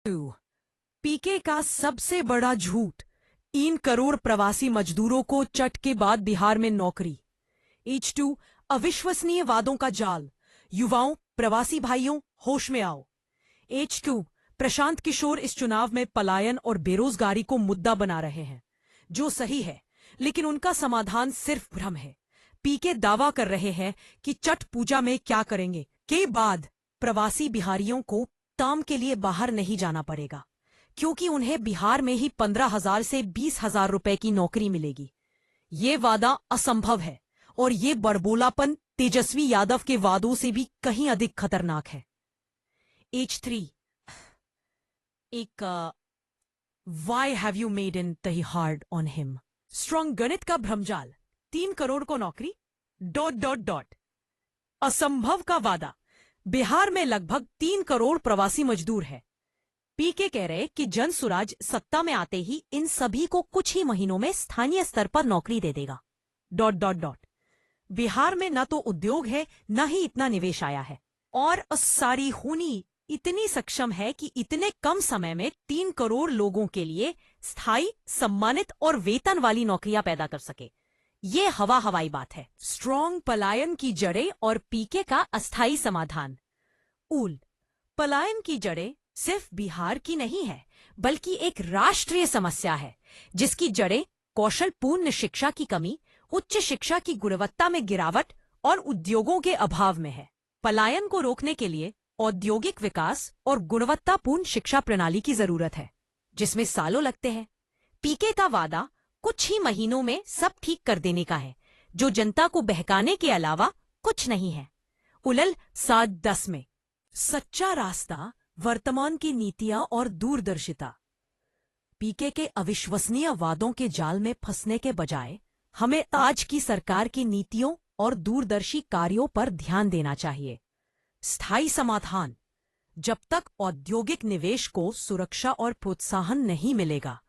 पीके का सबसे बड़ा झूठ, 3 करोड़ प्रवासी मजदूरों को चट के बाद बिहार में नौकरी। H2 अविश्वसनीय वादों का जाल, युवाओं प्रवासी भाइयों होश में आओ। H2 प्रशांत किशोर इस चुनाव में पलायन और बेरोजगारी को मुद्दा बना रहे हैं, जो सही है, लेकिन उनका समाधान सिर्फ भ्रम है। पीके दावा कर रहे हैं कि छठ पूजा में क्या करेंगे के बाद प्रवासी बिहारियों को काम के लिए बाहर नहीं जाना पड़ेगा, क्योंकि उन्हें बिहार में ही 15,000 से 20,000 रुपए की नौकरी मिलेगी। ये वादा असंभव है और ये बड़बोलापन तेजस्वी यादव के वादों से भी कहीं अधिक खतरनाक है। H3 एक why have you made in तही हार्ड ऑन हिम स्ट्रॉन्ग गणित का भ्रमजाल, 3 करोड़ को नौकरी ... असंभव का वादा। बिहार में लगभग 3 करोड़ प्रवासी मजदूर है। पीके कह रहे कि जन सुराज सत्ता में आते ही इन सभी को कुछ ही महीनों में स्थानीय स्तर पर नौकरी दे देगा ... बिहार में न तो उद्योग है न ही इतना निवेश आया है, और सारी खूनी इतनी सक्षम है कि इतने कम समय में 3 करोड़ लोगों के लिए स्थायी, सम्मानित और वेतन वाली नौकरियां पैदा कर सके। ये हवाई बात है। स्ट्रॉन्ग पलायन की जड़ें और पीके का अस्थायी समाधान। पलायन की जड़ें सिर्फ बिहार की नहीं है, बल्कि एक राष्ट्रीय समस्या है, जिसकी जड़ें कौशलपूर्ण शिक्षा की कमी, उच्च शिक्षा की गुणवत्ता में गिरावट और उद्योगों के अभाव में है। पलायन को रोकने के लिए औद्योगिक विकास और गुणवत्तापूर्ण शिक्षा प्रणाली की जरूरत है, जिसमें सालों लगते हैं। पीके का वादा कुछ ही महीनों में सब ठीक कर देने का है, जो जनता को बहकाने के अलावा कुछ नहीं है। 7-10 में सच्चा रास्ता, वर्तमान की नीतियां और दूरदर्शिता। पीके के अविश्वसनीय वादों के जाल में फंसने के बजाय हमें आज की सरकार की नीतियों और दूरदर्शी कार्यों पर ध्यान देना चाहिए। स्थायी समाधान। जब तक औद्योगिक निवेश को सुरक्षा और प्रोत्साहन नहीं मिलेगा,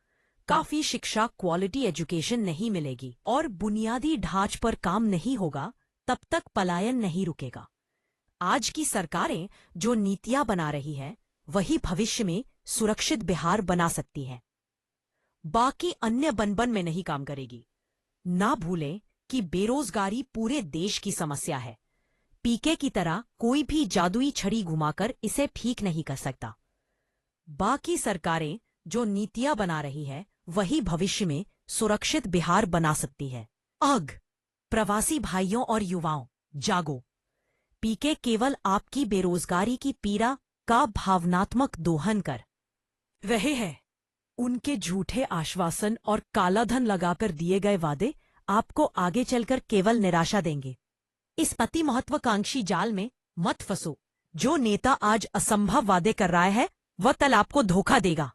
काफी शिक्षा, क्वालिटी एजुकेशन नहीं मिलेगी और बुनियादी ढांच पर काम नहीं होगा, तब तक पलायन नहीं रुकेगा। आज की सरकारें जो नीतियां बना रही है, वही भविष्य में सुरक्षित बिहार बना सकती हैं। बाकी अन्य बनबन में नहीं काम करेगी। ना भूलें कि बेरोजगारी पूरे देश की समस्या है। पीके की तरह कोई भी जादुई छड़ी घुमाकर इसे ठीक नहीं कर सकता। बाकी सरकारें जो नीतियां बना रही है, वही भविष्य में सुरक्षित बिहार बना सकती है। प्रवासी भाइयों और युवाओं, जागो। पीके केवल आपकी बेरोजगारी की पीड़ा का भावनात्मक दोहन कर रहे हैं। उनके झूठे आश्वासन और कालाधन लगाकर दिए गए वादे आपको आगे चलकर केवल निराशा देंगे। इस अति महत्वाकांक्षी जाल में मत फंसो। जो नेता आज असंभव वादे कर रहा है, वह कल आपको धोखा देगा।